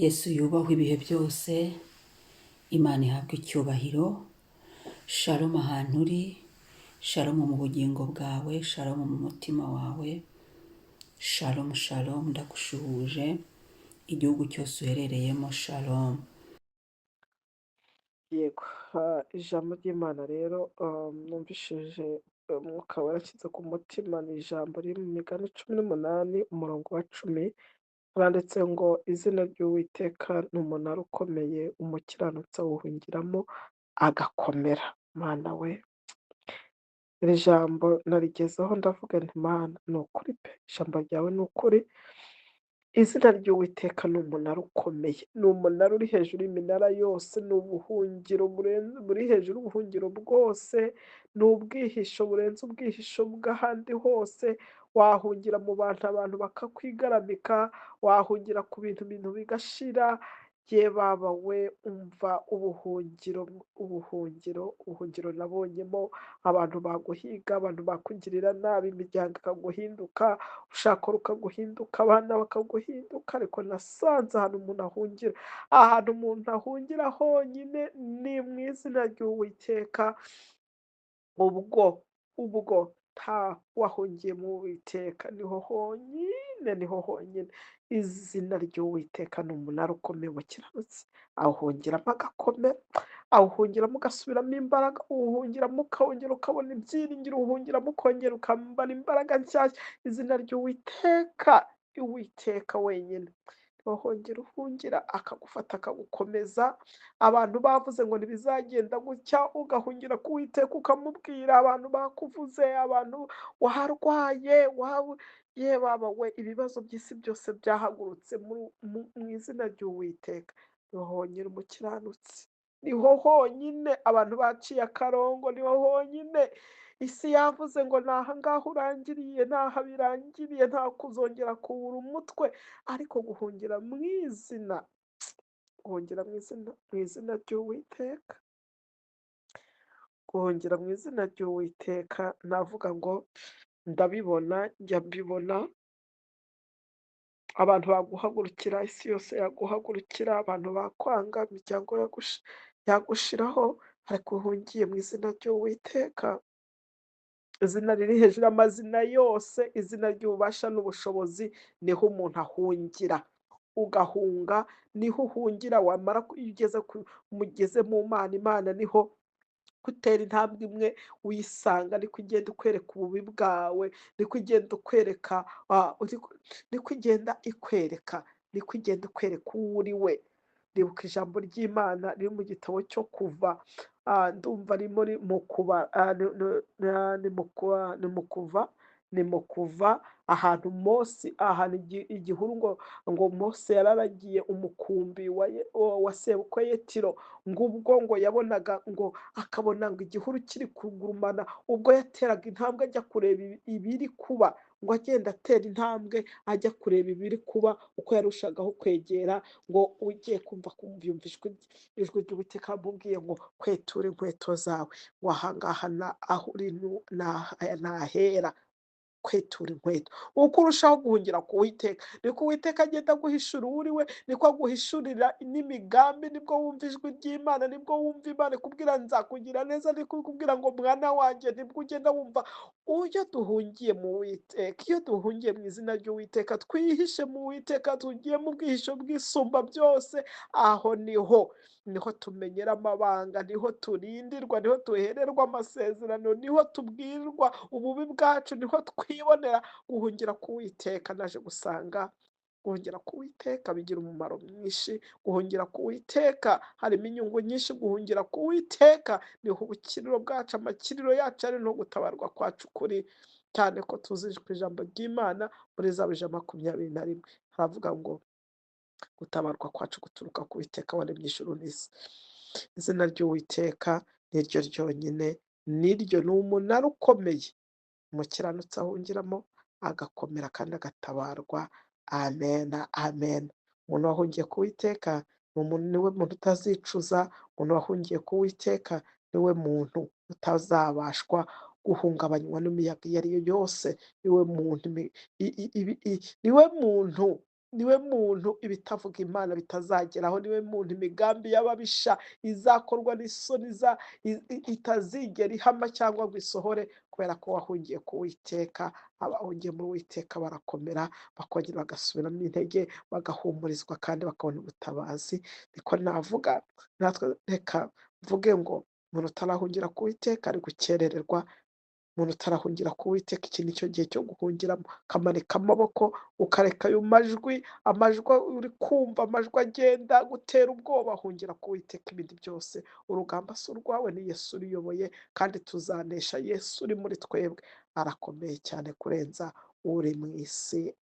Yesu yubahwe ibihe byose, Imana ihabwe icyubahiro. Shalom ahantu uri, shalom mu bugingo bwawe, shalom mu mutima wawe, shalom shalom, ndagushuhuje igihugu cyose uherereyemo, shalom. Yego, ijambo ry'Imana rero numvishije umwuka warashyize ku mutima, ni ijambo riri mu Migani 18 umurongo wa 10, handitse ngo izina ry'Uwiteka ni umunara ukomeye, umukiranutsi awuhungiramo agakomera. Mana we, iri jambo narigezeho ndavuga nti Mana ni ukuri pe, ijambo ryawe ni ukuri. Izina ry'Uwiteka ni umunara ukomeye, ni umunara uri hejuru y'iminara yose, ni ubuhungiro buri hejuru y'ubuhungiro bwose, ni ubwihisho burenze ubwihisho bw'ahandi hose. Wahungira mu bantu, abantu bakakwigaramika, wahungira ku bintu bigashira. Ye baba we, umva ubuhungiro nabonyemo. Abantu baguhiga, abantu bakugirira nabi, imiryango ikaguhinduka, ushaka rukaguhinduka, abana bakaguhinduka, ariko nasanze ahantu umuntu ahungira, ahantu umuntu ahungira honyine ni mu izina ry'Uwiteka. ubwo nta wahungiye mu Uwiteka, niho honyine. Izina ry'Uwiteka ni umunara ukomeye, umukiranutsi awuhungiramo agakomera, awuhungiramo ugasubiramo imbaraga, uwuhungiramo ukongera ukabona ibyiringiro, uwuhungiramo ukongera ukambara imbaraga nshyashya. Izina Uwiteka wenyine wahongera uhungira, akagufata akagukomeza. Abantu bavuze ngo ntibizagenda gutya, ugahungira ku Uwiteka ukamubwira. Abantu bakuvuze, abantu warwaye, ye baba we, ibibazo by'isi byose byahagurutse mu izina ry'Uwiteka. Niho honyine umukiranutsi, niho honyine abantu baciye akarongo, niho honyine isi yavuze ngo ni aha ngaha urangiriye, ni aha birangiriye, nta kuzongera kubura umutwe. Ariko guhungira mu izina ry'Uwiteka, guhungira mu izina ry'Uwiteka, navuga ngo ndabibona, njya mbibona. Abantu baguhagurukira, isi yose yaguhagurukira, abantu bakwanga, imiryango yagushiraho, ariko uhungiye mu izina ry'Uwiteka, izina riri hejuru y'amazina yose, izina ry'ububasha n'ubushobozi, niho umuntu ahungira. Ugahunga, niho uhungira. Wamara iyo ugeze mu Mana, Imana niho gutera intambwe imwe uyisanga, niko igenda ikwereka ububi bwawe, niko igenda ikwereka uwo uri we. Ribuka ijambo ry'Imana riri mu gitabo cyo Kuva, ndumva ni mu kuva ahantu Mose, ahantu igihuru, ngo Mose yararagiye umukumbi wa sebukwe Yetiro, ngo ubwo ngo yabonaga, ngo akabona ngo igihuru kiri kugurumana, ubwo yateraga intambwe ajya kureba ibiri kuba, ngo agenda atera intambwe ajya kureba ibiri kuba, uko yarushagaho kwegera, ngo ugiye kumva yumva ijwi ry'Uwiteka amubwiye ngo kwetura inkweto zawe, ngo aha ngaha aho uri ntahera, kwetura inkweto. Uko urushaho guhungira ku Uwiteka, niko Uwiteka agenda aguhishura uwo uri we, niko aguhishurira n'imigambi. Nibwo wumva ijwi ry'Imana, nibwo wumva Imana ikubwira nzakugira neza, niko ikubwira ngo mwana wanjye. Nibwo ugenda wumva. Iyo duhungiye mu Uwiteka, iyo duhungiye mu izina ry'Uwiteka, twihishe mu Uwiteka, tugiye mu bwihisho bw'Isumba byose, aho niho tumenyera amabanga, niho turindirwa, niho duhererwa amasezerano, niho tubwirwa ububi bwacu, niho twibonera. Guhungira ku Uwiteka, naje gusanga guhungira ku Uwiteka bigira umumaro mwinshi. Guhungira ku Uwiteka harimo inyungu nyinshi. Guhungira ku Uwiteka niho ubukiriro bwacu, amakiriro yacu ari, no gutabarwa kwacu kuri, cyane ko tuzi ku ijambo ry'Imana muri Zaburi 21 haravuga ngo gutabarwa kwacu guturuka ku Uwiteka waremye ijuru n'isi. Izina ry'Uwiteka niryo ryonyine, niryo ni umunara ukomeye, umukiranutsi ahungiramo agakomera kandi agatabarwa. Amen, amen. Umuntu wahungiye ku Uwiteka niwe muntu utazicuza. Umuntu wahungiye ku Uwiteka niwe muntu utazabashwa guhungabanywa n'imiyaga iyo ari yo yose. Niwe muntu niwe muntu ibitavuga Imana bitazageraho, niwe muntu imigambi y'ababisha izakorwa n'isoni itazigera ihama cyangwa ngo isohore, kubera ko wahungiye ku Uwiteka. Abahungiye mu Uwiteka barakomera, bakongera bagasubiramo intege, bagahumurizwa kandi bakabona ubutabazi. Niko navuga, natwe reka mvuge ngo umuntu utarahungira ku Uwiteka ari gukerererwa. Umuntu utarahungira ku Uwiteka, iki ni cyo gihe cyo guhungiramo. Ukamanika amaboko, ukareka ayo amajwi uri kumva, amajwi agenda gutera ubwoba. Hungira ku Uwiteka ibindi byose. Urugamba si urwawe, ni Yesu uruyoboye, kandi tuzanesha. Yesu uri muri twebwe arakomeye cyane kurenza uri mu isi.